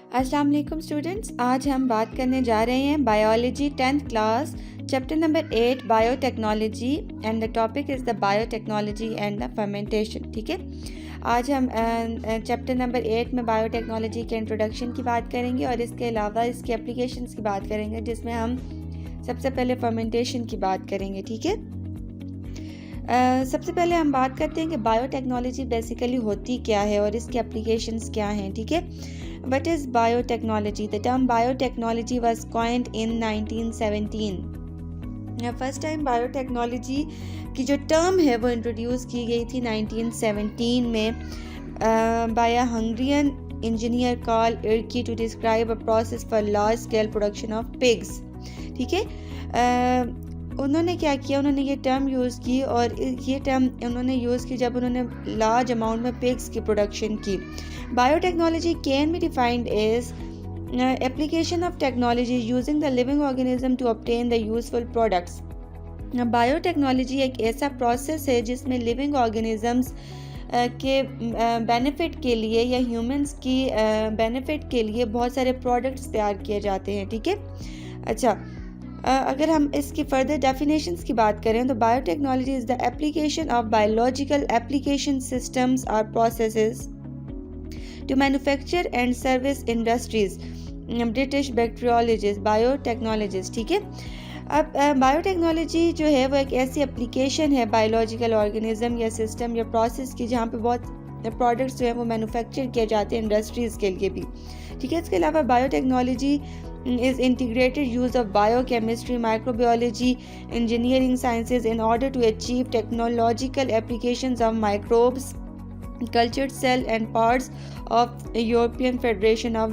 अस्सलाम वालेकुम स्टूडेंट्स, आज हम बात करने जा रहे हैं biology 10th class chapter number 8 biotechnology and the topic is the biotechnology and the fermentation. ठीक है, आज हम चैप्टर नंबर 8 में बायोटेक्नोलॉजी के इंट्रोडक्शन की बात करेंगे और इसके अलावा इसके एप्लीकेशंस की बात करेंगे, जिसमें हम सबसे पहले फर्मेंटेशन की बात करेंगे। ठीक है, सबसे पहले हम बात करते हैं कि बायोटेक्नोलॉजी बेसिकली होती क्या है और इसके एप्लीकेशंस क्या हैं। ठीक है, what is biotechnology? The term biotechnology was coined in 1917। First time biotechnology की जो टर्म है वो इंट्रोड्यूस की गई थी 1917 में by a Hungarian engineer called Ereky to describe a process for large scale production of pigs. ठीक है, उन्होंने क्या किया, उन्होंने ये टर्म यूज़ की और ये टर्म उन्होंने यूज़ की जब उन्होंने लार्ज अमाउंट में पिग्स की प्रोडक्शन की। Biotechnology can be defined as application of technology using the living organism to obtain the useful products. Biotechnology एक ऐसा प्रोसेस है जिसमें लिविंग ऑर्गेनिजम्स के बेनिफिट के लिए या ह्यूमंस की बेनिफिट के लिए बहुत सारे प्रोडक्ट्स तैयार किए जाते हैं। ठीक है, अच्छा, अगर हम इसकी फर्दर डेफिनेशंस की बात करें तो biotechnology is the application of biological application systems और processes to manufacture and service industries. British bacteriologist biotechnologist. ठीक है, अब बायोटेक्नोलॉजी जो है वो एक ऐसी एप्लीकेशन है बायोलॉजिकल ऑर्गेनिज्म या सिस्टम या प्रोसेस की जहाँ पे बहुत प्रोडक्ट्स जो है वो मैन्युफैक्चर किए जाते हैं इंडस्ट्रीज़ के लिए भी। ठीक है, इसके अलावा biotechnology is integrated use of biochemistry, microbiology, engineering sciences in order to achieve technological applications of microbes, cultured cell and parts of European Federation of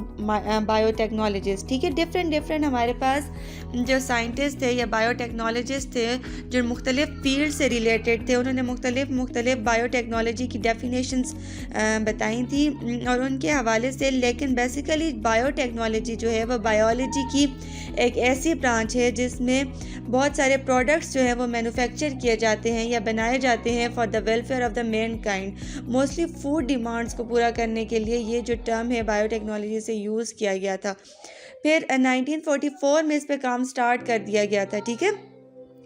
Biotechnologists। ठीक है, डिफरेंट हमारे पास जो साइंटिस्ट थे या बायोटेक्नोलॉजिस्ट थे जो मुख्तलिफ फील्ड से रिलेटेड थे, उन्होंने मुख्तलिफ बायोटेक्नोलॉजी की डेफिनेशंस बताई थी और उनके हवाले से। लेकिन बेसिकली बायोटेक्नोलॉजी जो है वो बायोलॉजी की एक ऐसी ब्रांच है जिसमें बहुत सारे प्रोडक्ट्स जो हैं वो मैन्युफैक्चर किए जाते हैं या बनाए जाते हैं for the welfare of the Mankind. Mostly food demands को पूरा करने के लिए ये जो टर्म है बायोटेक्नोलॉजी से यूज़ किया गया था। फिर 1944 में इस पे काम स्टार्ट कर दिया गया था। ठीक है,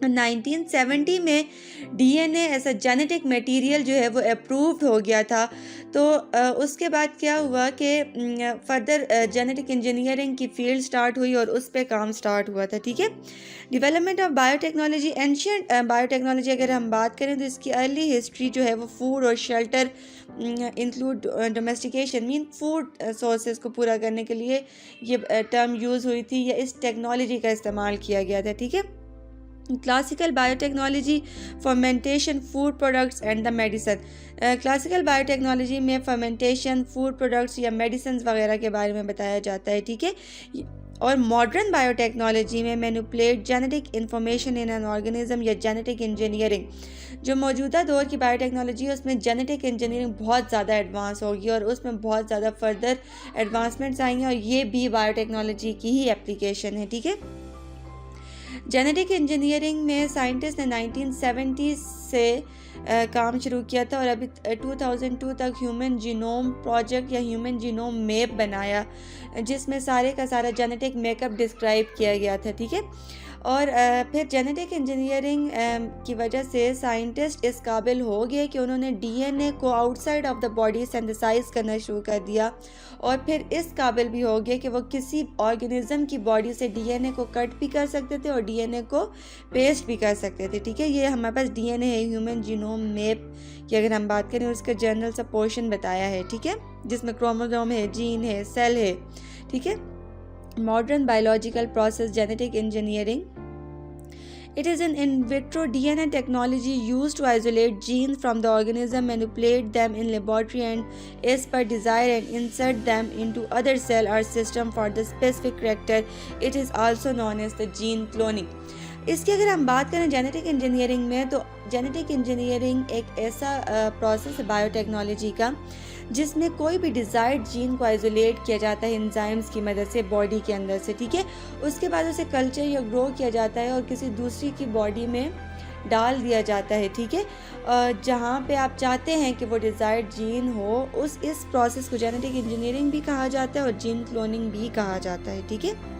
1970 में डीएनए ऐसा जेनेटिक मटेरियल जो है वो अप्रूव्ड हो गया था। तो उसके बाद क्या हुआ कि फर्दर जेनेटिक इंजीनियरिंग की फील्ड स्टार्ट हुई और उस पे काम स्टार्ट हुआ था। ठीक है, development of biotechnology ancient biotechnology अगर हम बात करें तो इसकी अर्ली हिस्ट्री जो है वो फूड और shelter include domestication mean food sources को पूरा करने के लिए ये टर्म यूज़ हुई थी या इस टेक्नोलॉजी का इस्तेमाल किया गया था। ठीक है, classical biotechnology fermentation food products and the medicine. Classical biotechnology में फर्मेंटेशन फूड प्रोडक्ट्स या मेडिसिन वगैरह के बारे में बताया जाता है। ठीक है, और मॉडर्न बायोटेक्नोलॉजी में manipulate genetic information in an organism या जेनेटिक इंजीनियरिंग। जो मौजूदा दौर की बायोटेक्नोलॉजी है उसमें जेनेटिक इंजीनियरिंग बहुत ज़्यादा एडवांस होगी और उसमें बहुत ज़्यादा फर्दर एडवांसमेंट्स आएंगे और ये भी बायोटेक्नोलॉजी की ही एप्लीकेशन है। ठीक है, जेनेटिक इंजीनियरिंग में साइंटिस्ट ने 1970 से काम शुरू किया था और अभी 2002 तक ह्यूमन जीनोम प्रोजेक्ट या ह्यूमन जीनोम मैप बनाया जिसमें सारे का सारा जेनेटिक मेकअप डिस्क्राइब किया गया था। ठीक है, और फिर जेनेटिक इंजीनियरिंग की वजह से साइंटिस्ट इस काबिल हो गए कि उन्होंने डीएनए को outside of the body synthesize करना शुरू कर दिया और फिर इस काबिल भी हो गए कि वो किसी ऑर्गेनिज्म की बॉडी से डीएनए को कट भी कर सकते थे और डीएनए को पेस्ट भी कर सकते थे। ठीक है, ये हमारे पास डीएनए है, ह्यूमन जीनोम मैप की अगर हम बात करें उसका जनरल सा पोर्शन बताया है। ठीक है, जिसमें क्रोमोसोम है, जीन है, सेल है। ठीक है, modern biological process genetic engineering. It is an in vitro DNA technology used to isolate genes from the organism, manipulate them in laboratory and as per desire and insert them into other cell or system for the specific character. It is also known as the gene cloning. इसकी अगर हम बात करें genetic engineering में तो genetic engineering एक ऐसा process है बायोटेक्नोलॉजी का जिसमें कोई भी डिज़ायर्ड जीन को आइसोलेट किया जाता है एंजाइम्स की मदद से बॉडी के अंदर से। ठीक है, उसके बाद उसे कल्चर या ग्रो किया जाता है और किसी दूसरी की बॉडी में डाल दिया जाता है, ठीक है। जहाँ पे आप चाहते हैं कि वो डिज़ायर्ड जीन हो, इस प्रोसेस को जेनेटिक इंजीनियरिंग भी कहा जाता है और जीन क्लोनिंग भी कहा जाता है, ठीक है।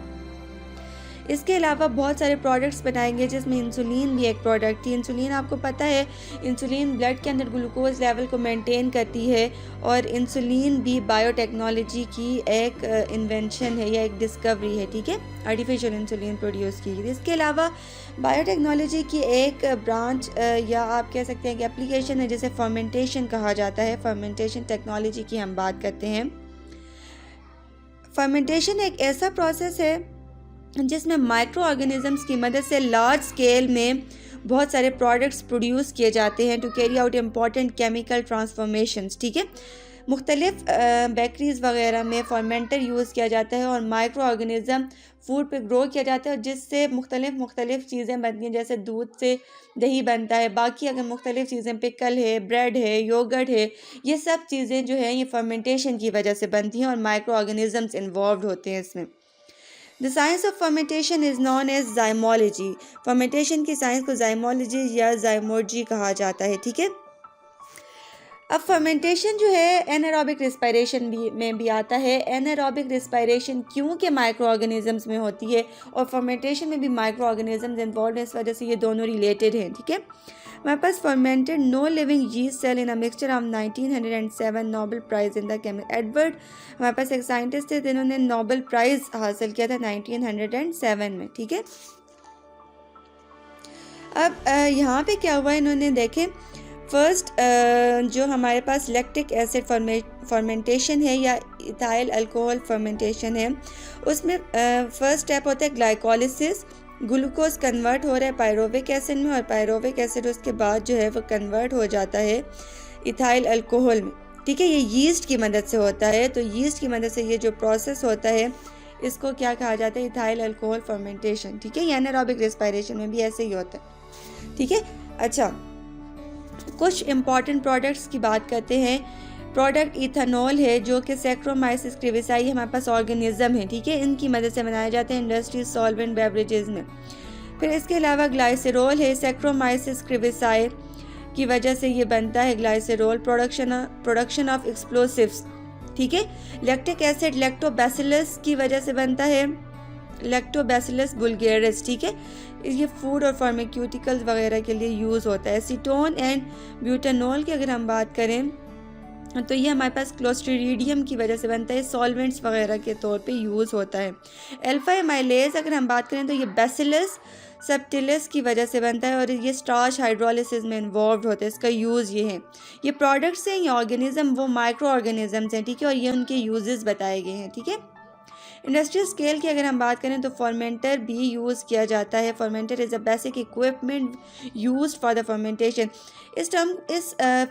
इसके अलावा बहुत सारे प्रोडक्ट्स बनाएंगे जिसमें इंसुलिन भी एक प्रोडक्ट थी। इंसुलिन आपको पता है, इंसुलिन ब्लड के अंदर ग्लूकोज लेवल को मेंटेन करती है और इंसुलिन भी बायोटेक्नोलॉजी की एक इन्वेंशन है या एक डिस्कवरी है, ठीक है, आर्टिफिशियल इंसुलिन प्रोड्यूस की। इसके अलावा बायोटेक्नोलॉजी की एक ब्रांच या आप कह सकते हैं कि एप्लीकेशन है जिसे फर्मेंटेशन कहा जाता है। फर्मेंटेशन टेक्नोलॉजी की हम बात करते हैं। फर्मेंटेशन एक ऐसा प्रोसेस है जिसमें माइक्रो ऑर्गेनिजम्स की मदद से लार्ज स्केल में बहुत सारे प्रोडक्ट्स प्रोड्यूस किए जाते हैं to carry out important chemical transformations, ठीक है। मुख्तलिफ बेकरीज वगैरह में फर्मेंटर यूज़ किया जाता है और माइक्रो ऑर्गेनिज़म फूड पे ग्रो किया जाता है और जिससे मुख्तलिफ चीज़ें बनती हैं, जैसे दूध से दही बनता है, बाकी अगर मुख्तलिफ चीज़ें पिकल है, ब्रेड है, योगर्ट है, ये सब चीज़ें जो है ये फर्मेंटेशन की वजह से बनती हैं और माइक्रो ऑर्गेनिजम्स इन्वॉल्व होते हैं इसमें। The science of fermentation is known as zymology. Fermentation की साइंस को जाइमोलॉजी या जाइमोलॉजी कहा जाता है, ठीक है। अब फर्मेंटेशन जो है एनारोबिक रिस्पायरेशन में भी आता है। एनारोबिक रिस्पायरेशन क्योंकि माइक्रो ऑर्गेनिजम्स में होती है और फर्मेंटेशन में भी माइक्रो ऑर्गेनिजम्स इन्वॉल्व हैं, इस वजह से ये दोनों रिलेटेड हैं, ठीक है। हमारे पास fermented no living yeast cell in a mixture of 1907 Nobel prize in the chemistry. Edward, हमारे पास एक साइंटिस्ट थे जिन्होंने नोबेल प्राइज़ हासिल किया था 1907 में, ठीक है। अब यहाँ पे क्या हुआ, इन्होंने देखें फर्स्ट जो हमारे पास लैक्टिक एसिड फर्मेंटेशन है या इथाइल अल्कोहल फर्मेंटेशन है, उसमें फर्स्ट स्टेप होता है ग्लाइकोलिसिस। ग्लूकोज कन्वर्ट हो रहा है पायरोविक एसिड में और पायरोविक एसिड उसके बाद जो है वो कन्वर्ट हो जाता है इथाइल अल्कोहल में, ठीक है। ये यीस्ट की मदद से होता है, तो यीस्ट की मदद से ये जो प्रोसेस होता है इसको क्या कहा जाता है, इथाइल अल्कोहल फर्मेंटेशन, ठीक है। एनारोबिक रेस्पिरेशन में भी ऐसे ही होता है, ठीक है। अच्छा, कुछ इम्पॉर्टेंट प्रोडक्ट्स की बात करते हैं। प्रोडक्ट इथेनॉल है जो कि सैक्रोमाइसिस क्रिविसाई हमारे पास ऑर्गेनिज्म है, ठीक है, इनकी मदद से बनाए जाते हैं इंडस्ट्री सॉल्वेंट बेवरेजेस में। फिर इसके अलावा ग्लाइसरॉल है, सैक्रोमाइसिस क्रिविसाई की वजह से ये बनता है ग्लाइसरॉल, प्रोडक्शन ऑफ एक्सप्लोसिव्स, ठीक है। लैक्टिक एसिड लैक्टोबैसिलस की वजह से बनता है, लैक्टोबैसिलस बुल्गारिस, ठीक है। ये फूड और फार्मास्यूटिकल्स वगैरह के लिए यूज़ होता है। एसीटोन एंड ब्यूटानॉल की अगर हम बात करें तो ये हमारे पास क्लोस्ट्रीडियम की वजह से बनता है, सॉल्वेंट्स वगैरह के तौर पे यूज़ होता है। अल्फा एमाइलेज अगर हम बात करें तो ये बैसिलस सबटिलिस की वजह से बनता है और ये स्टार्च हाइड्रोलिसिस में इन्वॉल्व होता है, इसका यूज़ ये है। ये प्रोडक्ट्स हैं, ये ऑर्गेनिज्म वो माइक्रो ऑर्गेनिजम्स हैं, ठीक है, और ये उनके यूजेस बताए गए हैं, ठीक है। इंडस्ट्रियल स्केल की अगर हम बात करें तो फर्मेंटर भी यूज़ किया जाता है। Fermenter is a basic equipment used for the fermentation. इस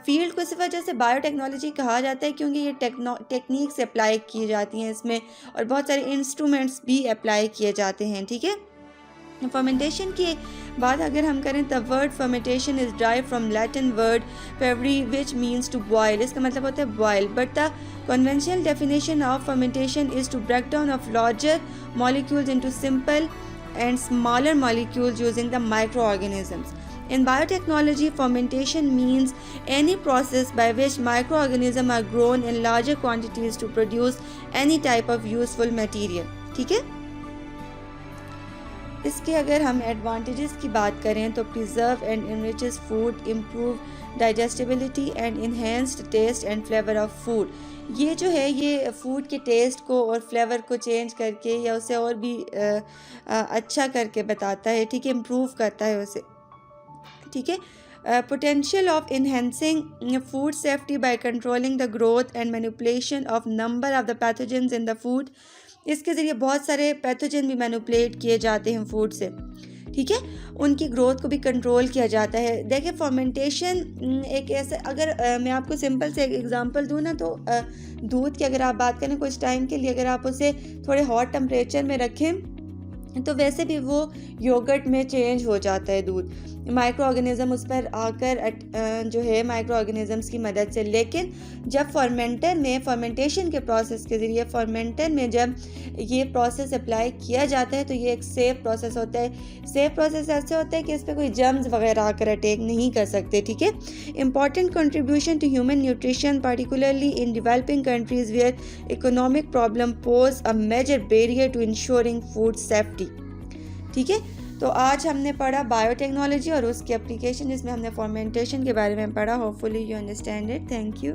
फील्ड को इस वजह से बायोटेक्नोलॉजी कहा जाता है क्योंकि ये टेक्निक्स अप्लाई की जाती हैं इसमें और बहुत सारे इंस्ट्रूमेंट्स भी अप्लाई किए जाते हैं, ठीक है। फर्मेंटेशन की बात अगर हम करें the word fermentation is drive from Latin word fervere which means to boil. इसका मतलब होता है boil, but the conventional definition of fermentation is to break down of larger molecules into simple and smaller molecules using the microorganisms. In biotechnology, fermentation means any process by which microorganisms are grown in larger quantities to produce any type of useful material. ठीक है। इसके अगर हम advantages की बात करें तो preserve and enriches food, improve digestibility and enhanced taste and flavour of food. ये जो है ये फूड के टेस्ट को और फ्लेवर को चेंज करके या उसे और भी अच्छा करके बताता है, ठीक है, इम्प्रूव करता है उसे, ठीक है। Potential of enhancing food safety by controlling the growth and manipulation of number of the pathogens in the food. इसके ज़रिए बहुत सारे पैथोजन भी मैनिपुलेट किए जाते हैं फूड से, ठीक है, उनकी ग्रोथ को भी कंट्रोल किया जाता है। देखिए फर्मेंटेशन एक ऐसे, अगर मैं आपको सिंपल से एक एग्जांपल दूँ ना तो दूध की अगर आप बात करें कुछ टाइम के लिए अगर आप उसे थोड़े हॉट टेम्परेचर में रखें तो वैसे भी वो योगर्ट में चेंज हो जाता है दूध, माइक्रो ऑर्गेनिज़म उस पर आकर जो है माइक्रो ऑर्गेनिज़म्स की मदद से। लेकिन जब फर्मेंटेशन के प्रोसेस के ज़रिए फर्मेंटर में जब ये प्रोसेस अप्लाई किया जाता है तो ये एक सेफ प्रोसेस होता है। सेफ प्रोसेस ऐसे होता है कि इस पर कोई जर्म्स वगैरह आकर अटैक नहीं कर सकते, ठीक है। Important contribution to human nutrition particularly in developing countries where economic problem pose a major barrier to ensuring food safety, ठीक है। तो आज हमने पढ़ा बायोटेक्नोलॉजी और उसकी एप्लीकेशन, जिसमें हमने फर्मेंटेशन के बारे में पढ़ा। Hopefully you understand it. Thank you.